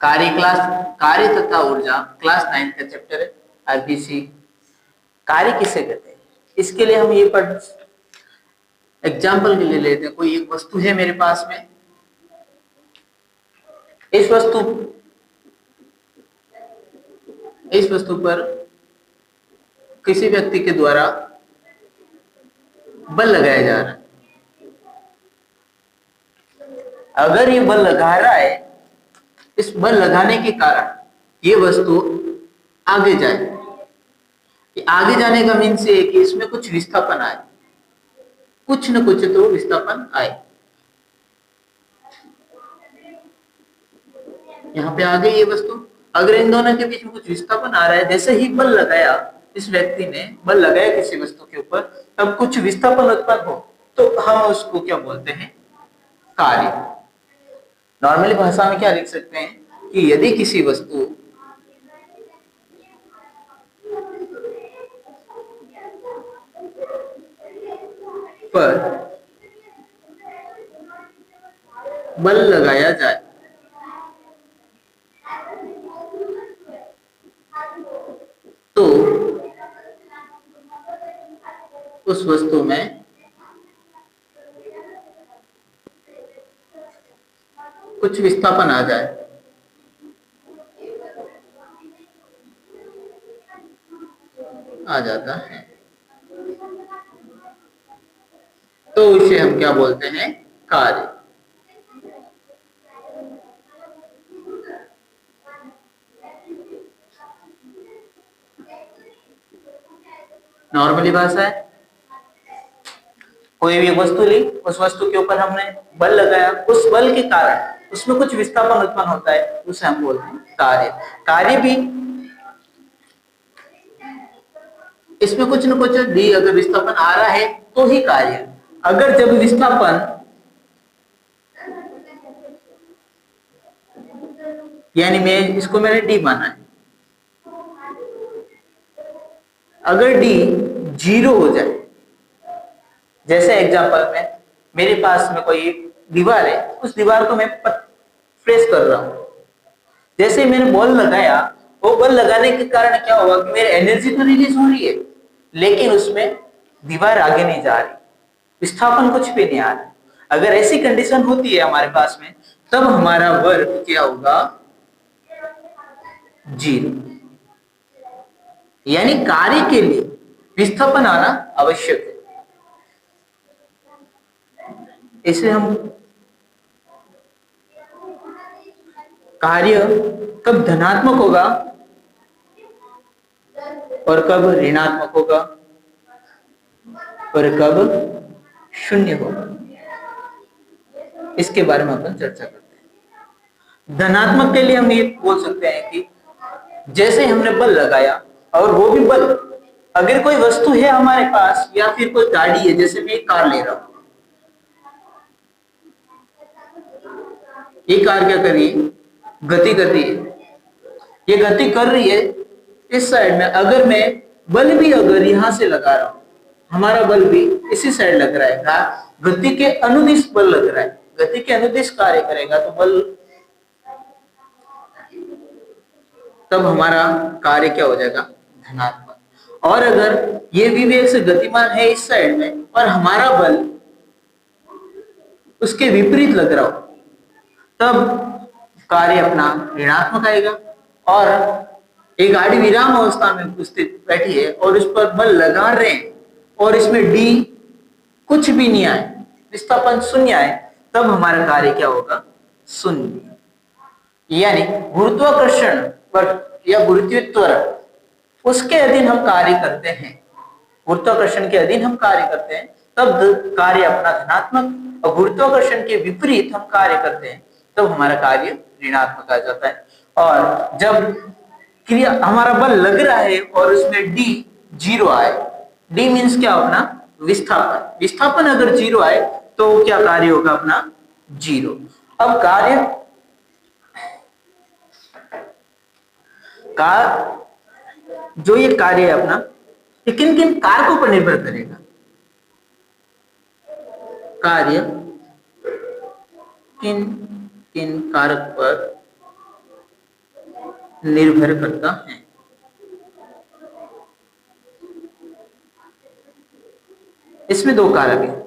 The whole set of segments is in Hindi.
कार्य तथा ऊर्जा क्लास 9 का चैप्टर है आरबीसी। कार्य किसे कहते हैं, इसके लिए हम ये पढ़ एग्जाम्पल के लिए लेते हैं। कोई एक वस्तु है मेरे पास में, इस वस्तु पर किसी व्यक्ति के द्वारा बल लगाया जा रहा है। अगर ये बल लगा रहा है, इस बल लगाने के कारण ये वस्तु आगे जाए। आगे जाने का मीन्स ये कि इसमें कुछ विस्थापन आए, कुछ न कुछ तो विस्थापन आए। यहाँ पे आ गई ये वस्तु, अगर इन दोनों के बीच में कुछ विस्थापन आ रहा है, जैसे ही बल लगाया, इस व्यक्ति ने बल लगाया किसी वस्तु के ऊपर, तब कुछ विस्थापन उत्पन्न हो तो हम उसको क्या बोलते हैं, कार्य। नॉर्मली भाषा में क्या लिख सकते हैं कि यदि किसी वस्तु पर बल लगाया जाए तो उस वस्तु में कुछ विस्थापन आ जाए, आ जाता है, तो इसे हम क्या बोलते हैं, कार्य। नॉर्मली भाषा है, कोई भी वस्तु ली, उस वस्तु के ऊपर हमने बल लगाया, उस बल के कारण उसमें कुछ विस्थापन उत्पन्न होता है, उसे हम बोलते हैं कार्य। कार्य भी इसमें कुछ न कुछ भी अगर विस्थापन आ रहा है तो ही कार्य। अगर जब विस्थापन यानी मैंने डी माना है, अगर डी 0 हो जाए, जैसे एग्जांपल में मेरे पास में कोई दीवार है, उस दीवार को मैं प्रेस कर रहा हूं, जैसे मैंने बॉल लगाया, वो बल लगाने के कारण क्या हुआ कि मेरी एनर्जी तो रिलीज हो रही है, लेकिन उसमें दीवार आगे नहीं जा रही, विस्थापन कुछ भी नहीं आ रहा। अगर ऐसी कंडीशन होती है हमारे पास में, तब हमारा वर्क क्या होगा, 0। यानी कार्य के लिए विस्थापन आना आवश्यक है। इसे हम कार्य कब धनात्मक होगा और कब ऋणात्मक होगा और कब शून्य होगा, इसके बारे में अपन चर्चा करते हैं। धनात्मक के लिए हम ये बोल सकते हैं कि जैसे हमने बल लगाया, और वो भी बल, अगर कोई वस्तु है हमारे पास या फिर कोई गाड़ी है, जैसे मैं एक कार ले रहा हूं, ये कार क्या कर रही है, गति कर रही है। ये गति कर रही है इस साइड में, अगर मैं बल भी अगर यहां से लगा रहा हूं, हमारा बल भी इसी साइड लग रहा है, गति के अनुदिश बल लग रहा है, गति के अनुदिश कार्य करेगा तो बल, तब हमारा कार्य क्या हो जाएगा, धनात्मक। और अगर ये विवेक से गतिमान है इस साइड में और हमारा बल उसके विपरीत लग रहा हो, तब कार्य अपना ऋणात्मक आएगा। और एक गाड़ी विराम अवस्था में स्थित बैठी है और उस पर बल लगा रहे हैं और इसमें डी कुछ भी नहीं आए, विस्थापन शून्य आए, तब हमारा कार्य क्या होगा, शून्य। यानी गुरुत्वाकर्षण पर या गुरुत्व उसके अधीन हम कार्य करते हैं, गुरुत्वाकर्षण के अधीन हम कार्य करते हैं, तब कार्य अपना धनात्मक, और गुरुत्वाकर्षण के विपरीत हम कार्य करते हैं तब हमारा कार्य ऋणात्मक आ जाता है। और जब क्रिया हमारा बल लग रहा है और उसमें डी 0 आए, डी मीन्स क्या, अपना विस्थापन, विस्थापन अगर 0 आए तो क्या कार्य होगा, अपना 0। अब कार्य का जो ये कार्य है अपना, ये किन किन कारकों पर निर्भर करेगा, कार्य किन किन कारक पर निर्भर करता है। इसमें दो कारक है।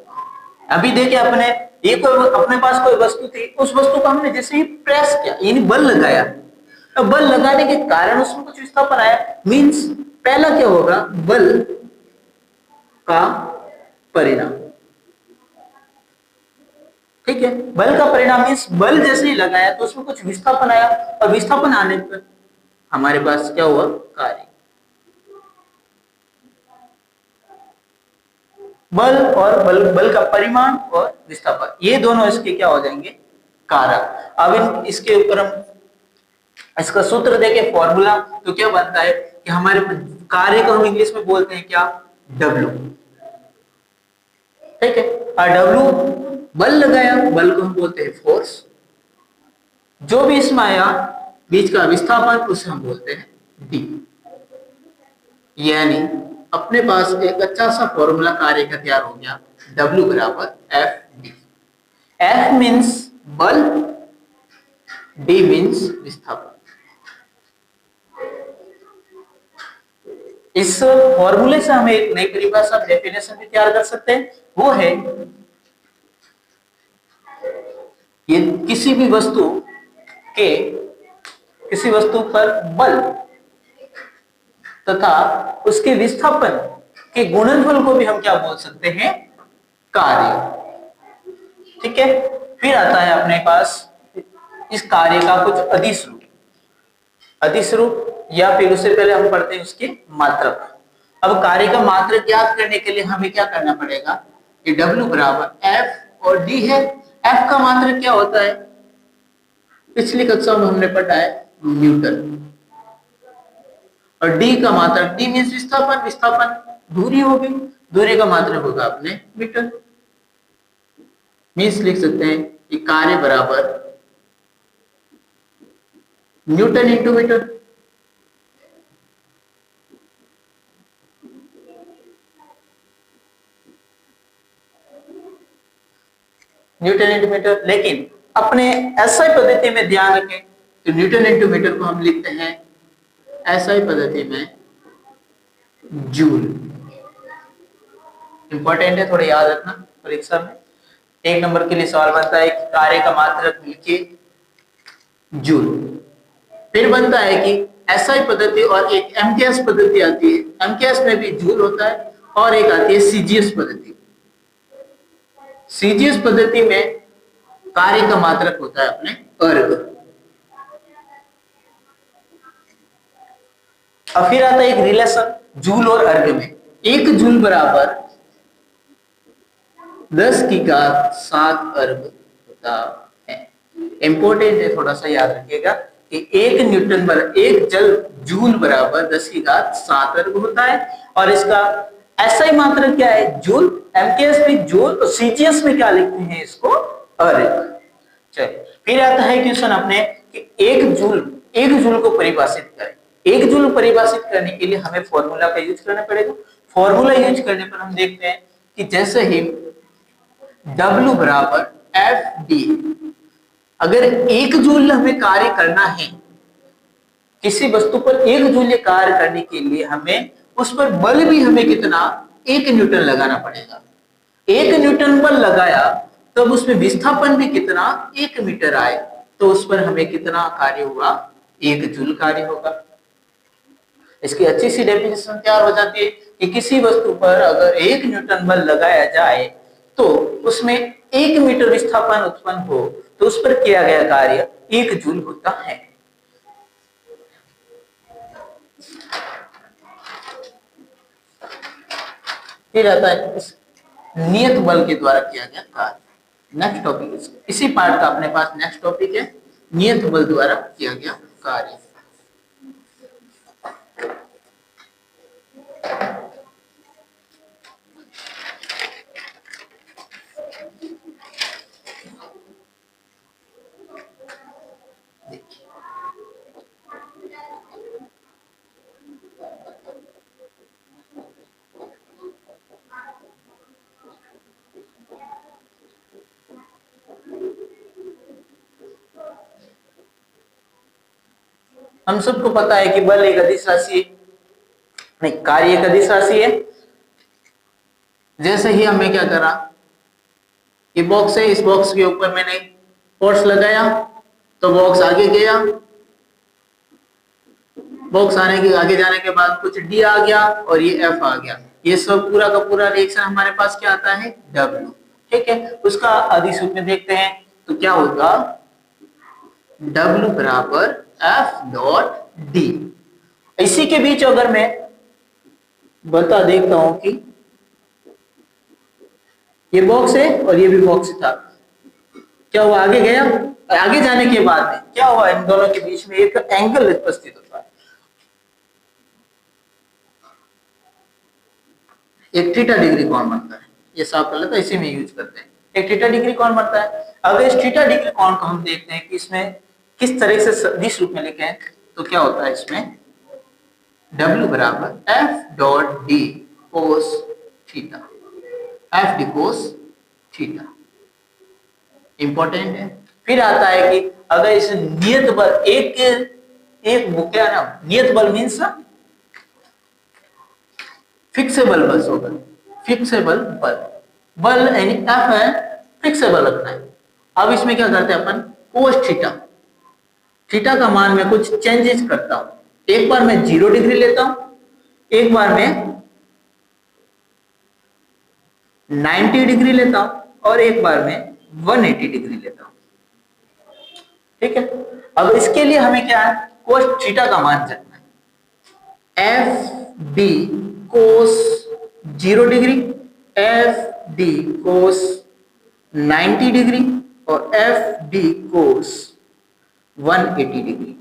अभी देखिए अपने ये कोई अपने पास कोई वस्तु थी, उस वस्तु को हमने जैसे ही प्रेस किया यानी बल लगाया, तो बल लगाने के कारण उसमें कुछ विस्थापन आया। मींस पहला क्या होगा, बल का परिणाम। ठीक है, बल का परिणाम मींस बल जैसे ही लगाया तो उसमें कुछ विस्थापन आया, और विस्थापन आने पर हमारे पास क्या हुआ, कार्य। बल और बल का परिमाण और विस्थापन, ये दोनों इसके क्या हो जाएंगे, कारक। अब इसके ऊपर हम इसका सूत्र देखें, फॉर्मूला, तो क्या बनता है कि हमारे कार्य को हम इंग्लिश में बोलते हैं क्या, डब्ल्यू। ठीक है, और डब्ल्यू बल लगाया, बल को हम बोलते हैं फोर्स। जो भी इसमें आया बीच का विस्थापन, उसे हम बोलते हैं डी। यानी अपने पास एक अच्छा सा फॉर्मूला कार्य का तैयार हो गया, W बराबर एफ डी। एफ मीन्स बल, डी मीन्स विस्थापन। इस फॉर्मूले से हमें एक नई परिभाषा, डेफिनेशन भी तैयार कर सकते हैं। वो है ये किसी वस्तु पर बल तथा उसके विस्थापन के गुणनफल को भी हम क्या बोल सकते हैं, कार्य। ठीक है, फिर आता है अपने पास इस कार्य का कुछ अदिश रूप। अदिश रूप या फिर उससे पहले हम पढ़ते हैं उसके मात्रक। अब कार्य का मात्रक ज्ञात करने के लिए हमें क्या करना पड़ेगा, कि W बराबर एफ और डी है। एफ का मात्रक क्या होता है, पिछली कक्षा में हमने पढ़ा है, न्यूटन। और डी का मात्रक, डी मीन्स विस्थापन, विस्थापन दूरी होगी, दूरी का मात्रक होगा अपने मीटर। मीन्स लिख सकते हैं कि कार्य बराबर newton into metre. Newton into metre. लेकिन अपने एसआई पद्धति में ध्यान रखें, तो न्यूटन इंटू मीटर को हम लिखते हैं एसआई पद्धति में जूल। इंपॉर्टेंट है, थोड़ा याद रखना परीक्षा में। एक नंबर के लिए सवाल बनता है कि कार्य का मात्रक लिखिए जूल। फिर बनता है कि एसआई पद्धति और एक एमकेएस पद्धति आती है। एमकेएस में भी जूल होता है, और एक आती है सीजीएस पद्धति। सीजीएस पद्धति में कार्य का मात्रक होता है अपने अर्ग। और फिर आता है एक रिलेशन जूल और अर्ग में। 1 जूल बराबर 10 की घात 7 अर्ग होता है। इंपॉर्टेंट है, थोड़ा सा याद रखिएगा कि 1 न्यूटन बराबर 1 जूल बराबर 10 की घात 7 अर्ग होता है। और इसका एसआई मात्रक क्या है, जूल। एमकेएस में जूल, तो सीजीएस में क्या लिखते हैं इसको, अर्ग। चलिए, फिर आता है क्वेश्चन अपने कि 1 जूल को परिभाषित करें। 1 जूल परिभाषित करने के लिए हमें फॉर्मूला का यूज करना पड़ेगा। फॉर्मूला यूज करने पर हम देखते हैं कि जैसे ही W बराबर एफ डी, अगर 1 जूल हमें कार्य करना है, किसी वस्तु पर 1 जूल कार्य करने के लिए हमें उस पर बल भी हमें कितना, 1 न्यूटन लगाना पड़ेगा। 1 न्यूटन बल लगाया तब उसमें विस्थापन भी कितना, 1 मीटर आए, तो उस पर हमें कितना कार्य हुआ, 1 जूल कार्य होगा। इसकी अच्छी सी डेफिनेशन तैयार हो जाती है कि किसी वस्तु पर अगर 1 न्यूटन बल लगाया जाए तो उसमें 1 मीटर विस्थापन उत्पन्न हो, तो उस पर किया गया कार्य 1 जूल होता है। फिर आता है नियत बल के द्वारा किया गया कार्य। नेक्स्ट टॉपिक, इसी पार्ट का अपने पास नेक्स्ट टॉपिक है, नियत बल द्वारा किया गया कार्य। हम सबको पता है कि बल एक अदिश राशि है, नहीं कार्य एक अदिश राशि है। जैसे ही हमें क्या करा, ये बॉक्स है, इस बॉक्स के ऊपर मैंने फोर्स लगाया तो बॉक्स आगे गया, बॉक्स आगे जाने के बाद कुछ डी आ गया और ये एफ आ गया। ये सब पूरा का पूरा रिएक्शन हमारे पास क्या आता है, डब्ल्यू। ठीक है, उसका अदिश रूप में देखते हैं तो क्या होगा, डब्ल्यू बराबर एफ डॉट डी। इसी के बीच अगर मैं बता देखता हूं कि ये बॉक्स है और ये भी बॉक्स था, क्या हुआ, आगे गया, आगे जाने के बाद में क्या हुआ, इन दोनों के बीच में एक एंगल उपस्थित होता है, एक थीटा डिग्री कोण बनता है। ये साफ कर लेते हैं, इसी में यूज करते हैं, एक थीटा डिग्री कोण बनता है। अगर इस थीटा डिग्री कोण को हम देखते हैं कि इसमें किस तरह से सदिश रूप में लिखें तो क्या होता है, इसमें W बराबर F dot d cos theta, F d cos theta, important है। फिर आता है कि अगर इस नियत बल एक वो क्या ना, नियत बल मीन्स फिक्सेबल बल होगा, फिक्सेबल बल यानी एफ है, फिक्सेबल रखना है। अब इसमें क्या करते हैं अपन, कोस थीटा, थीटा का मान में कुछ चेंजेस करता हूं, एक बार मैं 0 डिग्री लेता हूं, एक बार मैं 90 डिग्री लेता हूं और एक बार मैं 180 डिग्री लेता हूं। ठीक है, अब इसके लिए हमें क्या है, कोस थीटा का मान रखना है, F d cos 0 degree, F d cos 90 degree और एफ डी कोस 180 डिग्री।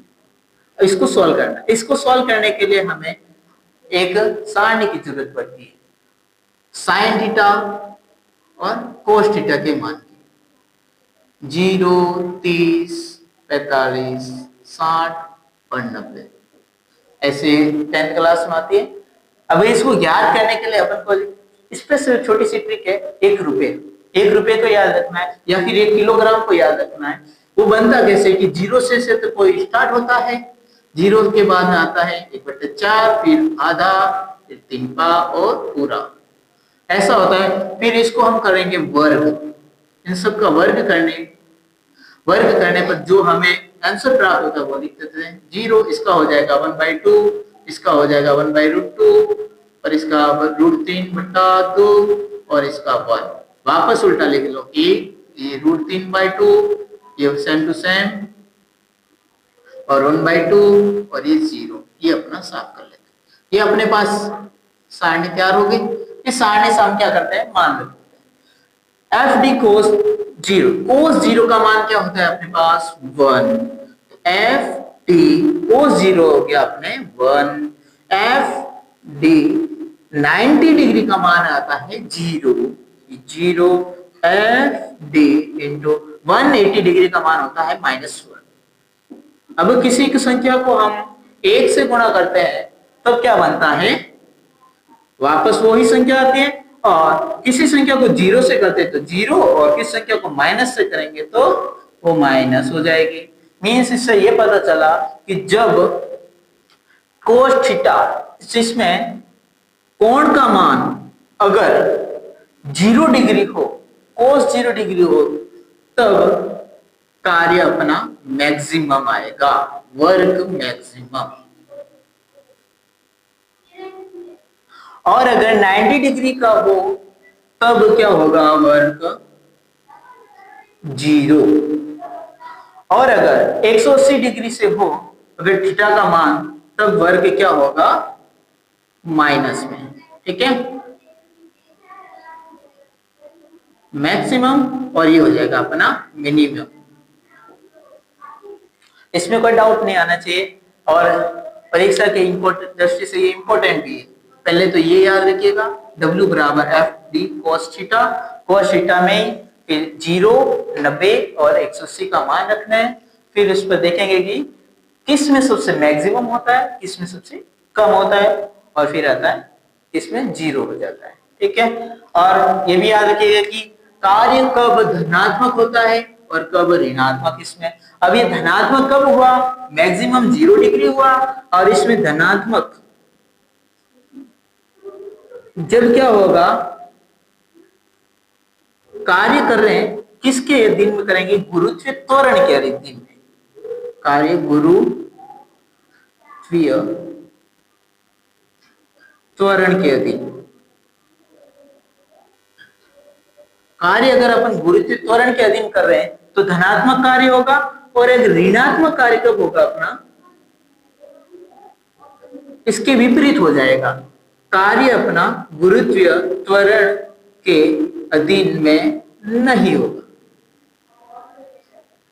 इसको सॉल्व करना है। इसको सॉल्व करने के लिए हमें एक सारणी की जरूरत पड़ती है, साइन थीटा और कोस थीटा के मान की, 0, 30, 45, 60 और 90, ऐसे 10th क्लास में आती है। अब इसको याद करने के लिए अपन को इस पे से छोटी सी ट्रिक है, 1 रुपए को याद रखना है या फिर 1 किलोग्राम को याद रखना है। वो बनता कैसे कि 0 से तो कोई स्टार्ट होता है, 0 के बाद में आता है 1/4, फिर आधा, फिर 3 पा और पूरा, ऐसा होता है। फिर इसको हम करेंगे वर्ग, इन सब का वर्ग करने पर जो हमें आंसर प्राप्त होता है वो लिख देते हैं। 0 इसका हो जाएगा 1/2, इसका हो जाएगा 1/√2 और इसका √3/2 और इसका 1। वापस उल्टा लिख लो, ये √3/2, ये सेम टू सेम और 1/2 और ये 0, ये अपना साफ कर लेते हैं। ये अपने पास सारणी तैयार हो गई। इस सारणी से हम क्या करते हैं, मान लेते हैं एफ डी कोस 0, कोस 0 का मान क्या होता है अपने पास 1, एफ डी कोस 0 हो गया अपने 1, एफ डी 90 डिग्री का मान आता है 0, एफ डी इंटू 180 डिग्री का मान होता है -1। अब किसी की संख्या को हम 1 से गुणा करते हैं तब क्या बनता है, वापस वही संख्या आती है, और किसी संख्या को 0 से करते हैं तो 0 और किसी संख्या को माइनस से करेंगे तो वो माइनस हो जाएगी। मीन्स इससे ये पता चला कि जब कोस थीटा, जिसमें कोण का मान अगर 0 डिग्री हो, कोस 0 डिग्री हो, तब कार्य अपना मैक्सिमम आएगा, वर्ग मैक्सिमम। और अगर 90 डिग्री का हो तब क्या होगा, वर्ग 0। और अगर 180 डिग्री से हो अगर थीटा का मान, तब वर्ग क्या होगा, माइनस में। ठीक है, मैक्सिमम और ये हो जाएगा अपना मिनिमम। इसमें कोई डाउट नहीं आना चाहिए और परीक्षा के दृष्टि से ये इंपॉर्टेंट भी है। पहले तो ये याद रखिएगा, W बराबर F d cos theta, cos theta में फिर 0, 90 और 180 का मान रखना है। फिर उस पर देखेंगे कि किस में सबसे मैक्सिमम होता है, किस में सबसे कम होता है, और फिर आता है इसमें 0 हो जाता है। ठीक है, और ये भी याद रखिएगा कि कार्य कब धनात्मक होता है और कब ऋणात्मक इसमें। अब ये धनात्मक कब हुआ, मैक्सिमम 0 डिग्री हुआ, और इसमें धनात्मक जब क्या होगा, कार्य कर रहे हैं किसके अधीन में करेंगे, गुरुत्वीय त्वरण के अधीन में, कार्य गुरुत्वीय त्वरण के अधीन। कार्य अगर अपन गुरुत्वीय त्वरण के अधीन कर रहे हैं तो धनात्मक कार्य होगा, और एक ऋणात्मक कार्य कब होगा अपना, इसके विपरीत हो जाएगा, कार्य अपना गुरुत्वीय त्वरण के अधीन में नहीं होगा,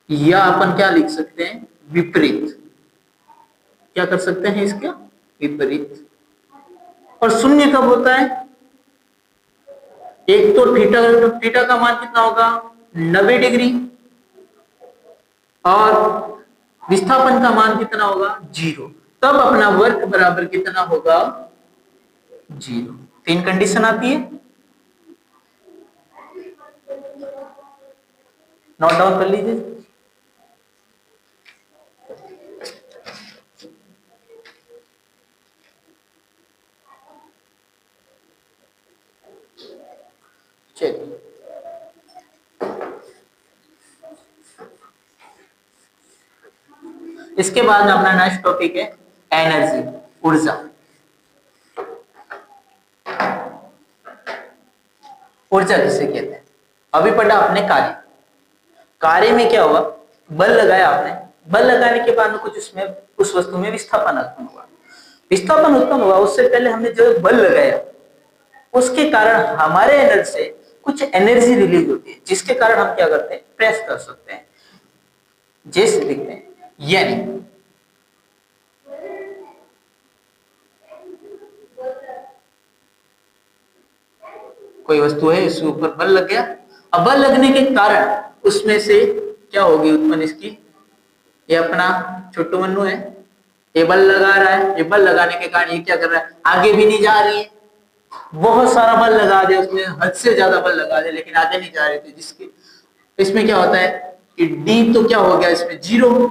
या अपन क्या लिख सकते हैं, विपरीत, क्या कर सकते हैं इसका, विपरीत। और शून्य कब होता है, एक तो थीटा का मान कितना होगा, 90 डिग्री, और विस्थापन का मान कितना होगा, 0, तब अपना वर्क बराबर कितना होगा, 0। 3 कंडीशन आती है, नोट डाउन कर लीजिए। चलिए, इसके बाद में अपना नेक्स्ट टॉपिक है एनर्जी, ऊर्जा। ऊर्जा किसे कहते हैं, अभी पढ़ा आपने कार्य, कार्य में क्या हुआ, बल लगाया आपने, बल लगाने के बाद में कुछ उसमें उस वस्तु में विस्थापन उत्पन्न हुआ, विस्थापन उत्पन्न हुआ, उससे पहले हमने जो बल लगाया उसके कारण हमारे एनर्जी से कुछ एनर्जी रिलीज होती है, जिसके कारण हम क्या करते हैं, प्रेस कर सकते हैं, जैसे दिखते हैं। यानी कोई वस्तु है, उसके ऊपर बल लग गया, अब बल लगने के कारण उसमें से क्या होगी उत्पन्न इसकी, ये अपना छोटू मन्नू है, ये बल लगा रहा है, ये बल लगाने के कारण ये क्या कर रहा है, आगे भी नहीं जा रही है, बहुत सारा बल लगा दे उसमें, हद से ज्यादा बल लगा दे, लेकिन आगे नहीं जा रही थी, जिसके इसमें क्या होता है कि डी तो क्या हो गया इसमें 0,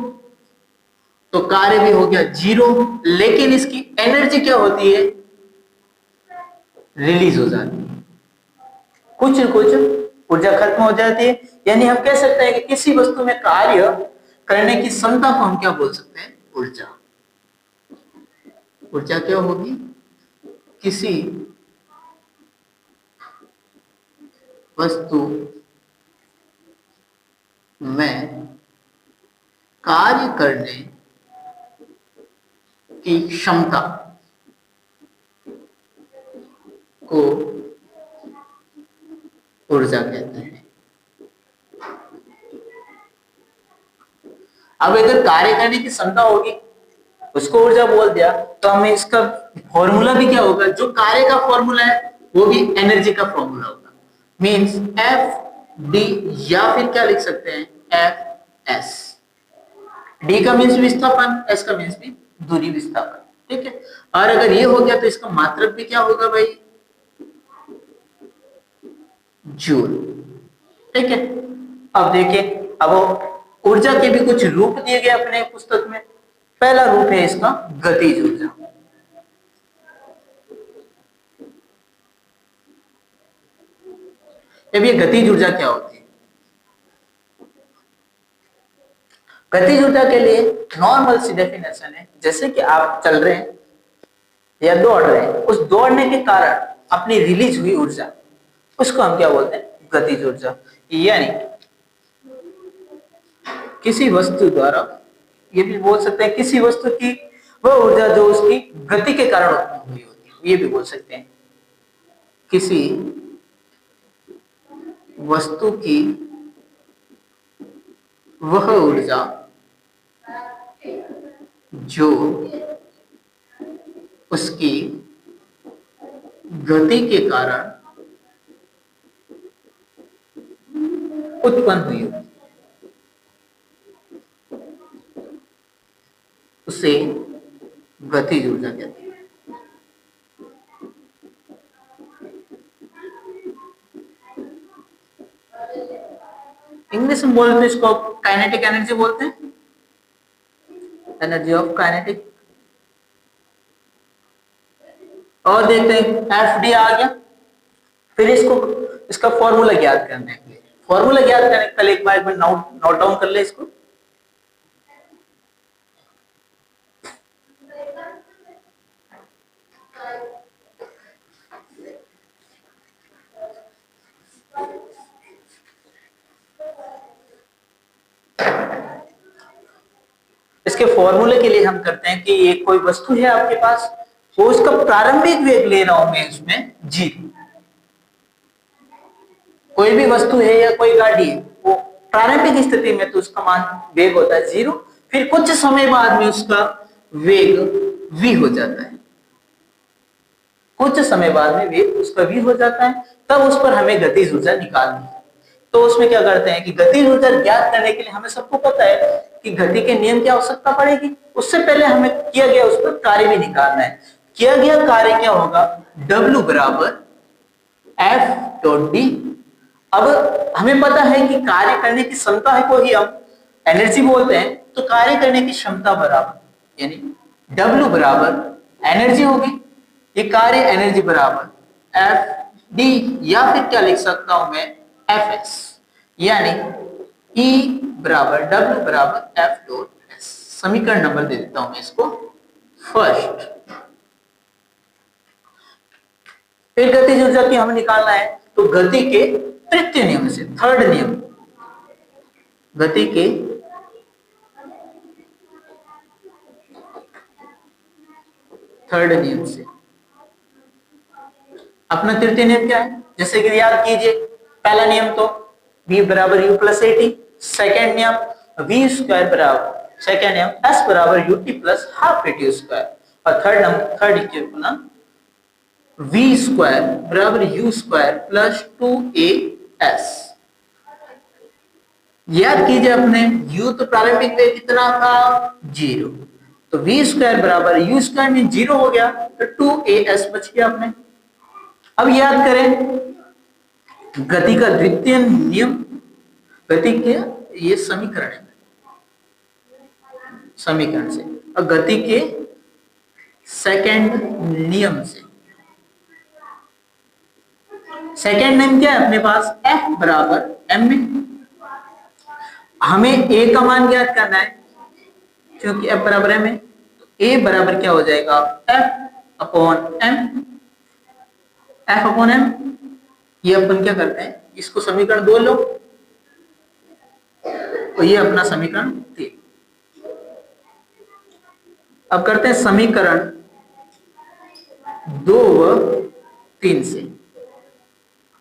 तो कार्य भी हो गया 0, लेकिन इसकी एनर्जी क्या होती है, रिलीज हो जाती है, कुछ न कुछ ऊर्जा खत्म हो जाती है। यानी हम कह सकते हैं कि किसी वस्तु में कार्य करने की क्षमता को हम क्या बोल सकते हैं, ऊर्जा। ऊर्जा क्या होगी, किसी वस्तु में कार्य करने की क्षमता को ऊर्जा कहते हैं। अब अगर कार्य करने की क्षमता होगी उसको ऊर्जा बोल दिया, तो हमें इसका फॉर्मूला भी क्या होगा, जो कार्य का फॉर्मूला है वो भी एनर्जी का फॉर्मूला होगा, मींस एफ डी, या फिर क्या लिख सकते हैं, एफ एस। डी का मीन्स विस्थापन, एस का मीन्स भी दूरी विस्थापन, ठीक है। और अगर ये हो गया तो इसका मात्रक भी क्या होगा भाई, जूल, ठीक है। अब देखिए, अब ऊर्जा के भी कुछ रूप दिए गए अपने पुस्तक में। पहला रूप है इसका गतिज ऊर्जा। अब ये गतिज ऊर्जा क्या होती है, गतिज ऊर्जा के लिए नॉर्मल सी डेफिनेशन है, जैसे कि आप चल रहे हैं या दौड़ रहे हैं, उस दौड़ने के कारण अपनी रिलीज हुई ऊर्जा, उसको हम क्या बोलते हैं, गतिज ऊर्जा। यानी किसी वस्तु द्वारा, ये भी बोल सकते हैं किसी वस्तु की वह ऊर्जा जो उसकी गति के कारण उत्पन्न हुई होती है, ये भी बोल सकते हैं किसी वस्तु की वह ऊर्जा जो उसकी गति के कारण उत्पन्न हुई होती, उसे गतिज ऊर्जा कहते हैं। इंग्लिश में बोलते हैं इसको काइनेटिक एनर्जी बोलते हैं, एनर्जी ऑफ काइनेटिक। और देखते हैं एफ डी आ गया। फिर इसका फॉर्मूला ज्ञात करने के लिए, फॉर्मूला ज्ञात करने के लिए एक बार नोट डाउन कर ले इसको। इसके फॉर्मूले के लिए हम करते हैं कि ये कोई वस्तु है आपके पास, वो उसका प्रारंभिक वेग ले रहा हूं मैं इसमें जीरो। कोई भी वस्तु है या कोई गाड़ी है, वो प्रारंभिक स्थिति में तो उसका मान वेग होता है जीरो, फिर कुछ समय बाद में उसका वेग v हो जाता है, कुछ समय बाद में वेग उसका v हो जाता है, तब उस पर हमें गतिज ऊर्जा निकालनी है। तो उसमें क्या करते हैं कि गतिज ऊर्जा ज्ञात करने के लिए हमें सबको पता है कि गति के नियम की आवश्यकता पड़ेगी। उससे पहले हमें किया गया उस पर कार्य भी निकालना है। किया गया कार्य क्या होगा, W बराबर F डॉट डी। अब हमें पता है कि कार्य करने की क्षमता को ही हम एनर्जी बोलते हैं, तो कार्य करने की क्षमता बराबर यानी W बराबर एनर्जी होगी, ये कार्य एनर्जी बराबर एफ डी, या फिर क्या लिख सकता हूं मैं एफ एस, यानी E बराबर W बराबर एफ डॉट एस। समीकरण नंबर दे देता हूं मैं इसको फर्स्ट। फिर गतिज ऊर्जा की हमें निकालना है, तो गति के तृतीय नियम से, थर्ड नियम, गति के थर्ड नियम से। अपना तृतीय नियम क्या है, जैसे कि याद कीजिए, पहला नियम तो v बराबर u plus A T, second नियम v स्क्वायर बराबर, सेकेंड नियम s बराबर u T plus half A T square, और थर्ड इक्वेशन v स्क्वायर बराबर u स्क्वायर प्लस 2as। याद कीजिए अपने u तो प्रारंभिक वेग कितना था जीरो, तो v स्क्वायर बराबर u स्क्वायर में जीरो हो गया, तो 2as बच गया अपने। अब याद करें गति का द्वितीय नियम, गति के ये समीकरण है, समीकरण से, और गति के सेकंड नियम से। सेकंड नियम क्या है अपने पास, F बराबर m में, हमें a का मान ज्ञात करना है, क्योंकि F बराबर m है, तो a बराबर क्या हो जाएगा F upon m, F upon m। ये अपन क्या करते हैं, इसको समीकरण 2 लो, तो ये अपना समीकरण 3। अब करते हैं समीकरण 2 व 3 से,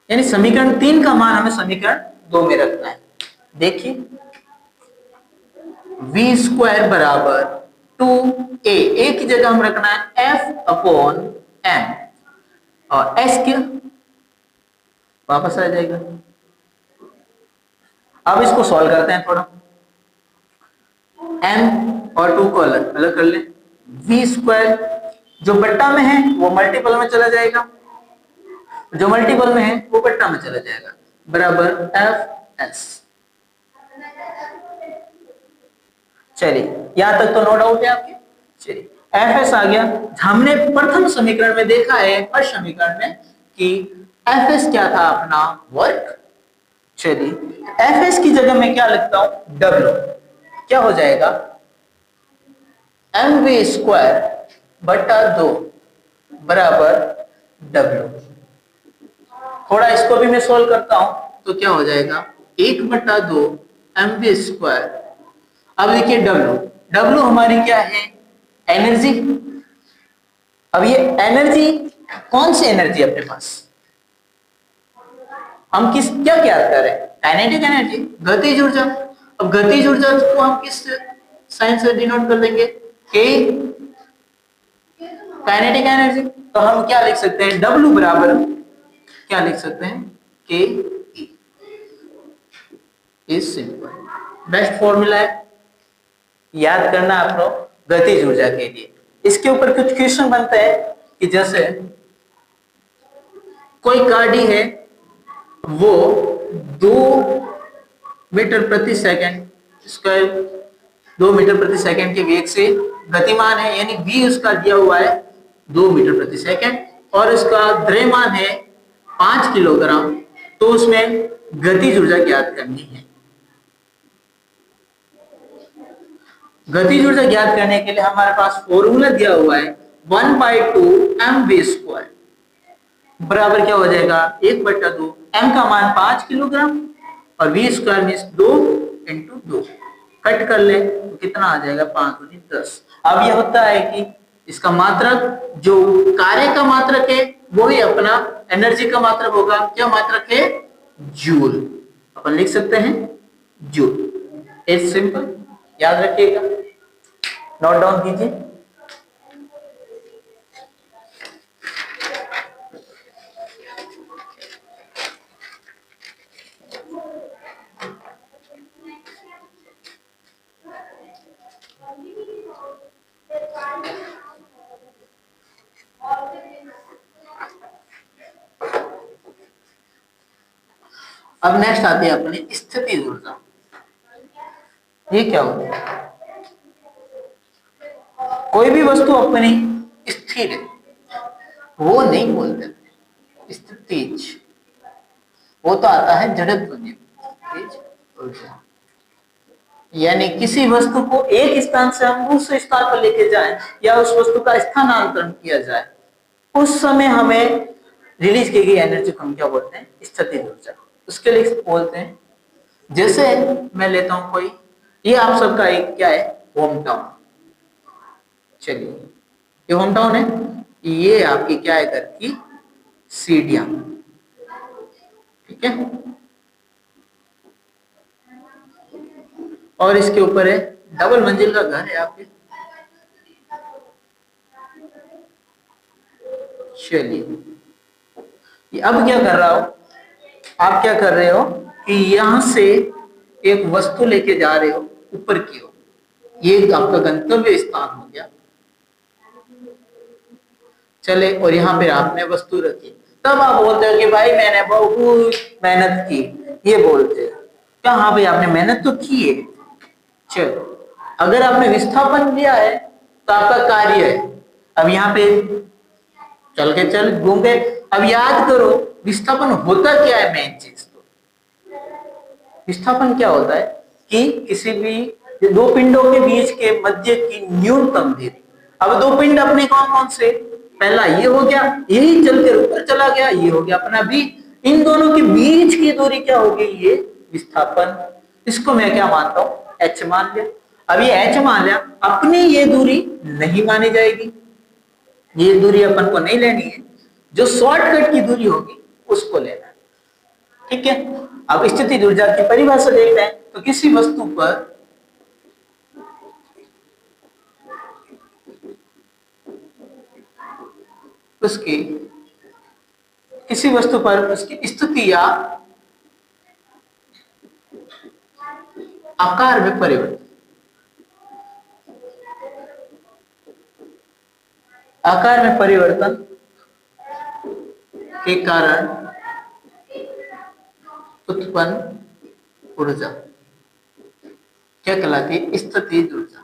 यानी समीकरण 3 का मान हमें समीकरण 2 में रखना है। देखिए v स्क्वायर बराबर 2a की जगह हम रखना है f अपॉन m, और s क्या वापस आ जाएगा। अब इसको सॉल्व करते हैं थोड़ा, m और 2 को अलग अलग कर ले, v स्क्वायर जो बट्टा में है वो मल्टीपल में चला जाएगा, जो मल्टीपल में है वो बट्टा में चला जाएगा, बराबर एफ एस। चलिए यहां तक तो नो डाउट है आपके। चलिए एफ एस आ गया। हमने प्रथम समीकरण में देखा है, फर्स्ट समीकरण में, कि एफ एस क्या था अपना वर्क। चलिए एफ एस की जगह मैं क्या लिखता हूं, डब्ल्यू, क्या हो जाएगा एम वी स्क्वायर बटा 2 बराबर डब्ल्यू। थोड़ा इसको भी मैं सोल्व करता हूं, तो क्या हो जाएगा 1 बटा 2 एम वी स्क्वायर। अब देखिए डब्ल्यू, डब्ल्यू हमारी क्या है, एनर्जी। अब ये एनर्जी कौन सी एनर्जी अपने पास, हम किस क्या ज्ञात कर रहे हैं, काइनेटिक एनर्जी, गतिज ऊर्जा। अब गतिज ऊर्जा को हम किस साइन से डिनोट कर देंगे, के, काइनेटिक एनर्जी। तो हम क्या लिख सकते हैं, डब्ल्यू बराबर क्या लिख सकते हैं, के ई। इज सिंपल, बेस्ट फॉर्मूला है, याद करना आप लोग गतिज ऊर्जा के लिए। इसके ऊपर कुछ क्वेश्चन बनता है कि जैसे कोई गाड़ी है, वो 2 मीटर प्रति सेकंड स्क्वायर, 2 मीटर प्रति सेकंड के वेग से गतिमान है, यानी v उसका दिया हुआ है 2 मीटर प्रति सेकंड, और इसका द्रव्यमान है 5 किलोग्राम। तो उसमें गतिज ऊर्जा ज्ञात करनी है। गतिज ऊर्जा ज्ञात करने के लिए हमारे पास फॉर्मूला दिया हुआ है 1/2 mv², बराबर क्या हो जाएगा 1/2, m का मान 5 किलोग्राम और v² मीन्स 2 × 2, कट कर ले तो कितना आ जाएगा 5 × 10। अब यह होता है कि इसका मात्रक, जो कार्य का मात्रक है वो ही अपना एनर्जी का मात्रक होगा। क्या मात्रक है? जूल। अपन लिख सकते हैं जूल। इट्स सिंपल, याद रखिएगा, नोट डाउन कीजिए। अब नेक्स्ट आती है अपनी स्थितिज ऊर्जा। ये क्या होता है? कोई भी वस्तु अपनी स्थिर है वो नहीं बोलते स्थितिज, वो तो आता है जड़त्व ऊर्जा। यानी किसी वस्तु को एक स्थान से हम दूसरे स्थान पर लेके जाएं या उस वस्तु का स्थानांतरण किया जाए, उस समय हमें रिलीज की गई एनर्जी को हम क्या बोलते हैं? स्थितिज ऊर्जा। उसके लिए बोलते हैं, जैसे मैं लेता हूं कोई, ये आप सबका एक क्या है? Home town. चलिए, ये होम टाउन है, ये आपकी क्या है? घर की सीढ़ियां, ठीक है, और इसके ऊपर है डबल मंजिल का घर है आपके। चलिए, अब क्या कर रहा हो आप? क्या कर रहे हो कि यहां से एक वस्तु लेके जा रहे हो ऊपर की ओर, ये आपका गंतव्य स्थान हो गया। चले, और यहाँ पे आपने वस्तु रखी, तब आप बोलते हो कि भाई मैंने बहुत मेहनत की, ये बोलते हैं। क्या? हाँ भाई, आपने मेहनत तो की है। चलो, अगर आपने विस्थापन दिया है तो आपका कार्य है। अब यहाँ पे चल के चल घूम गए। अब याद करो विस्थापन होता क्या है? मेन चीज तो विस्थापन क्या होता है कि किसी भी दो पिंडों के बीच के मध्य की न्यूनतम दूरी। अब दो पिंड अपने कौन कौन से? पहला ये हो गया, यही चलकर ऊपर चला गया, ये हो गया अपना भी। इन दोनों के बीच की दूरी क्या होगी? ये विस्थापन। इसको मैं क्या मानता हूं? h मान लिया। अब ये h मान लिया, अपनी ये दूरी नहीं मानी जाएगी, ये दूरी अपन को नहीं लेनी है, जो शॉर्टकट की दूरी होगी उसको लेना है, ठीक है। अब स्थितिज ऊर्जा की परिभाषा देखते हैं, तो किसी वस्तु पर उसकी स्थिति या आकार में परिवर्तन, आकार में परिवर्तन के कारण उत्पन्न ऊर्जा क्या कहलाती है? स्थितिज ऊर्जा।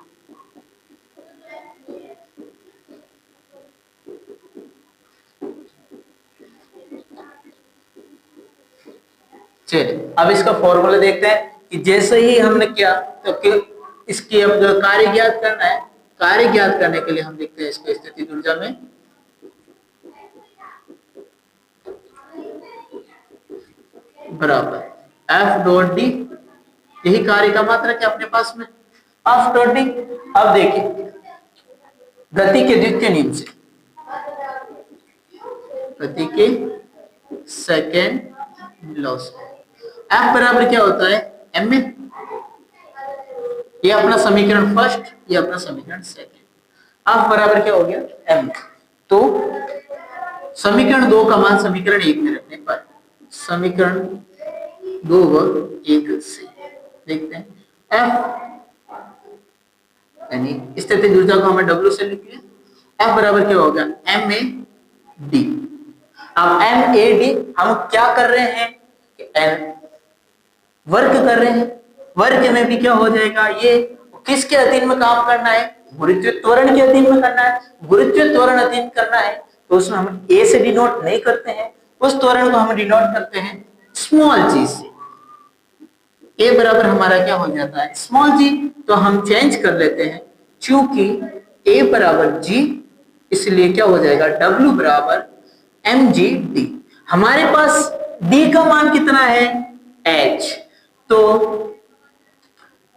चलिए, अब इसका फॉर्मूला देखते हैं कि जैसे ही हमने किया तो इसकी अब जो कार्य ज्ञात करना है, कार्य ज्ञात करने के लिए हम देखते हैं इसको स्थितिज ऊर्जा में बराबर F.D, यही कार्य का मात्रक है अपने पास में, F.D। अब देखिए गति के द्वितीय नियम से, गति के सेकेंड लॉ से F बराबर क्या होता है? m में। ये अपना समीकरण फर्स्ट, ये अपना समीकरण सेकेंड। F बराबर क्या हो गया? m। तो समीकरण 2 का मान समीकरण 1 में रखने पर समीकरण 2 व 1 से देखते हैं F, यानी स्थितिज ऊर्जा को हमें W से लिख लिया। F बराबर क्या हो गया? MAD। अब MAD हम क्या कर रहे हैं कि वर्क कर रहे हैं, वर्क में भी क्या हो जाएगा, ये किसके अधीन में काम करना है, गुरुत्व त्वरण के अधीन में करना है। गुरुत्व त्वरण अधीन करना है तो उसमें हम ए से डिनोट नहीं करते हैं, उस त्वरण को हम डिनोट करते हैं स्मॉल जी से। ए बराबर हमारा क्या हो जाता है, स्मॉल जी। तो हम चेंज कर लेते हैं, क्योंकि ए बराबर जी, इसलिए क्या हो जाएगा, डब्ल्यू बराबर एम जी डी। हमारे पास डी का मान कितना है, एच। तो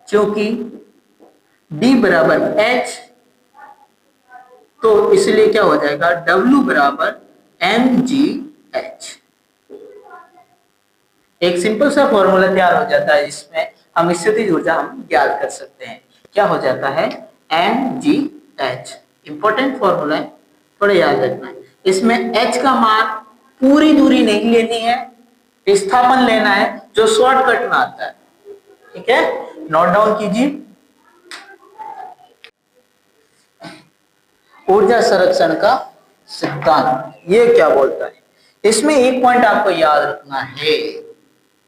क्योंकि डी बराबर एच, तो इसलिए क्या हो जाएगा, डब्ल्यू बराबर एम जी एच। एक सिंपल सा फॉर्मूला तैयार हो जाता है, जिसमें हम स्थितिज ऊर्जा हम ज्ञात कर सकते हैं। क्या हो जाता है, M G H. Important formula है, थोड़ा याद रखना है। इसमें एच का मान पूरी दूरी नहीं लेनी है, विस्थापन लेना है जो शॉर्टकट में आता है। ठीक है, नोट डाउन कीजिए। ऊर्जा संरक्षण का सिद्धांत ये क्या बोलता है, इसमें एक पॉइंट आपको याद रखना है।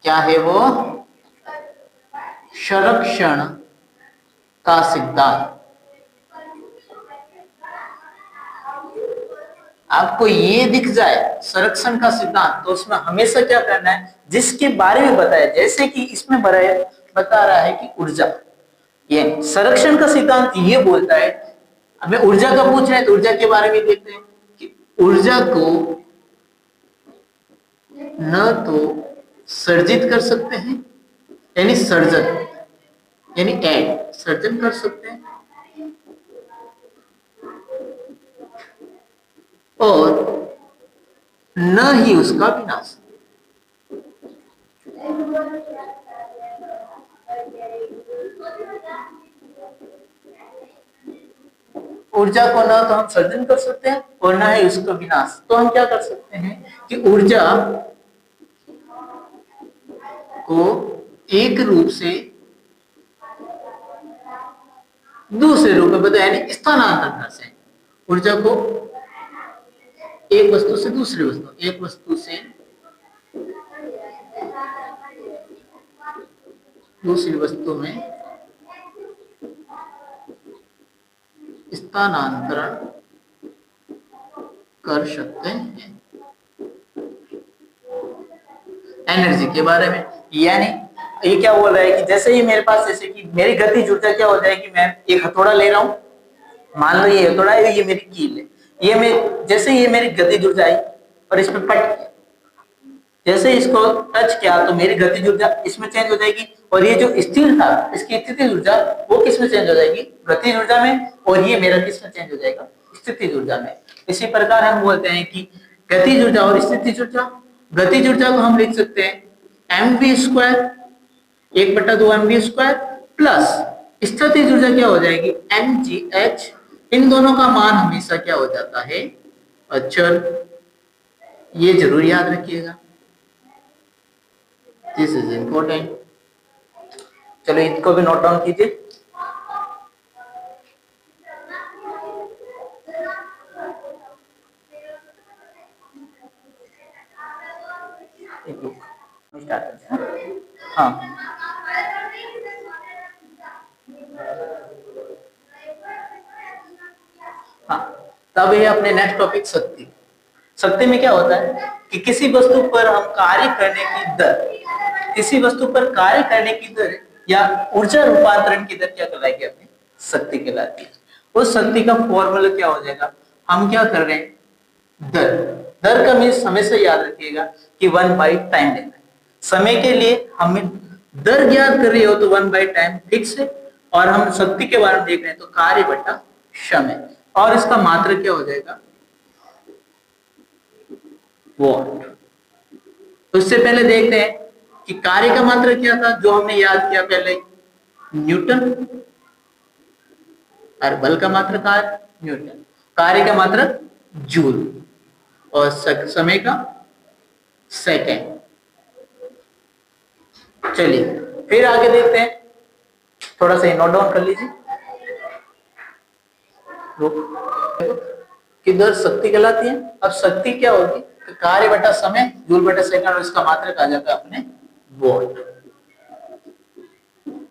क्या है वो, संरक्षण का सिद्धांत। आपको ये दिख जाए संरक्षण का सिद्धांत, तो उसमें हमेशा क्या करना है, जिसके बारे में बताया, जैसे कि इसमें बता रहा है कि ऊर्जा, ये संरक्षण का सिद्धांत ये बोलता है, हमें ऊर्जा का पूछ रहे हैं तो ऊर्जा के बारे में देखते हैं कि ऊर्जा को न तो सर्जित कर सकते हैं, यानी सर्जन, यानी ऐड सर्जन कर सकते हैं, और न ही उसका विनाश। ऊर्जा को ना तो हम सर्जन कर सकते हैं और ना ही उसका विनाश। तो हम क्या कर सकते हैं कि ऊर्जा को एक रूप से दूसरे रूप में बदले, यानी स्थानांतरण से ऊर्जा को एक वस्तु से दूसरी वस्तु, एक वस्तु से दूसरी वस्तु में स्थानांतरण कर सकते हैं। एनर्जी के बारे में, यानी ये क्या बोल रहा है कि जैसे ही मेरे पास, जैसे कि मेरी गति ऊर्जा क्या हो जाएगी, मैं एक हथौड़ा ले रहा हूं, मान लो ये हथौड़ा है, ये मेरी कील है, ये मैं जैसे ये मेरी गति ऊर्जा आई और इसमें पट किया, जैसे इसको टच किया तो मेरी गति ऊर्जा इसमें चेंज हो जाएगी, और ये जो स्थिर था इसकी स्थिति ऊर्जा वो किसमें चेंज हो जाएगी, गति ऊर्जा में, और ये मेरा किसमें चेंज हो जाएगा, स्थिति ऊर्जा में। इसी प्रकार हम बोलते हैं कि गति ऊर्जा और स्थिति ऊर्जा। गति ऊर्जा को हम लिख सकते हैं mv square, 1/2 mv square, plus स्थिति ऊर्जा क्या हो जाएगी, mgh। इन दोनों का मान हमेशा क्या हो जाता है, अचर। ये जरूर याद रखिएगा, दिस इज इंपॉर्टेंट। चलो इसको भी नोट डाउन कीजिए। स्टार्ट करते हैं। हाँ, हाँ, तब ये अपने नेक्स्ट टॉपिक शक्ति। शक्ति में क्या होता है कि किसी वस्तु पर हम कार्य करने की दर, किसी वस्तु पर कार्य करने की दर या ऊर्जा रूपांतरण की दर क्या कहलाएगी, अपनी शक्ति कहलाती है। उस शक्ति का फॉर्मूला क्या हो जाएगा, हम क्या कर रहे हैं, दर। दर का मीन्स हमेशा याद रखिएगा कि 1/टाइम लेना है। समय के लिए हमें दर ज्ञात कर रही हो तो 1/टाइम फिक्स है, और हम शक्ति के बारे में देख रहे हैं तो कार्य बटा समय, और इसका मात्रक क्या हो जाएगा, वॉट। तो इससे पहले देखते हैं कि कार्य का मात्रक क्या था, जो हमने याद किया पहले, न्यूटन, और बल का मात्रक न्यूटन, कार्य का मात्रक जूल, और समय का सेकेंड। चलिए फिर आगे देखते हैं, थोड़ा सा नोट डाउन कर लीजिए। कि दर शक्ति कहलाती है। अब शक्ति क्या होगी, कार्य बटा समय, जूल बटा सेकंड, और इसका मात्रक आ जाता है अपने वॉट।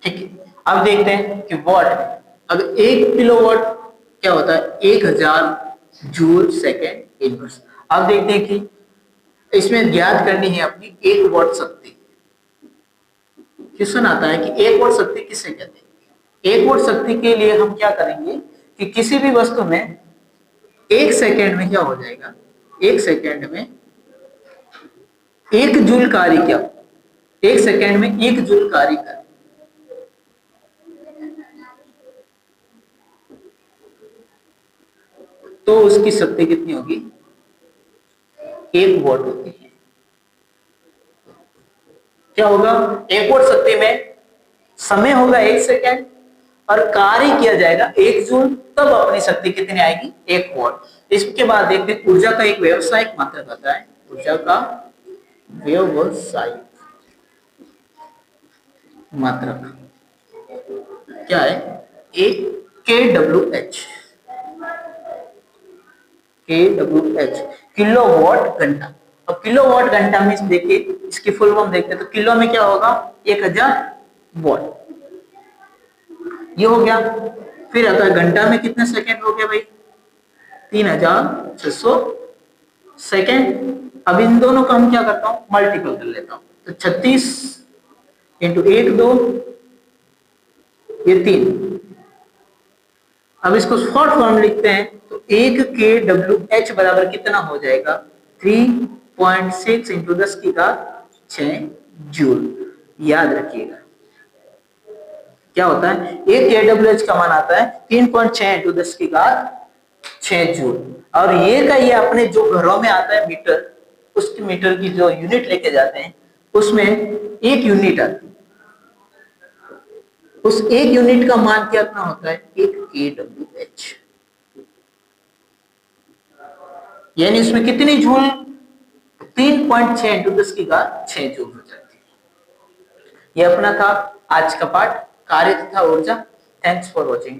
ठीक है। अब देखते हैं कि वॉट में अगर 1 किलोवाट क्या होता है, 1000 जूल सेकेंड इनवर्स। अब देखते हैं कि इसमें ज्ञात करनी है अपनी 1 वाट शक्ति। क्वेश्चन आता है कि 1 वाट शक्ति किसे कहते हैं। 1 वाट शक्ति के लिए हम क्या करेंगे कि किसी भी वस्तु में 1 सेकेंड में क्या हो जाएगा, 1 सेकेंड में 1 जूल कार्य क्या, 1 सेकेंड में 1 जूल कार्य कर, तो उसकी शक्ति कितनी होगी, 1 वाट होती है। क्या होगा, 1 वाट शक्ति में समय होगा 1 सेकेंड और कार्य किया जाएगा 1 जूल, तब अपनी शक्ति कितनी आएगी, 1 वाट। इसके बाद देखते हैं ऊर्जा का एक व्यावसायिक मात्रक आता है, ऊर्जा का व्यावसायिक मात्रक क्या है, KWH। किलोवाट घंटा। अब किलोवाट घंटा में देखिए इसकी फुल फॉर्म देखते हैं तो किलो में क्या होगा, 1000 वाट, ये हो गया। फिर आता है घंटा में कितने सेकंड हो गया भाई, 3600 सेकंड। अब इन दोनों का हम क्या करता हूं, मल्टीपल कर लेता हूं, तो 36 इंटू 1 2 ये 3। अब इसको शॉर्ट फॉर्म लिखते हैं तो 1 kWh बराबर कितना हो जाएगा, 3.6 इंटू 10⁶ जूल। याद रखिएगा क्या होता है, 1 kWh का मान आता है 3.6 इंटू 10⁶ जूल। और ये का ये अपने जो घरों में आता है मीटर, उसकी मीटर की जो यूनिट लेके जाते हैं उसमें 1 यूनिट आती है, उस 1 यूनिट का मान कितना होता है, 1 kWh। यानी उसमें कितनी जूल, 3.6 इंटू 10⁶ जूल हो जाती है। यह अपना था आज का पाठ, कार्य तथा ऊर्जा। Thanks for watching.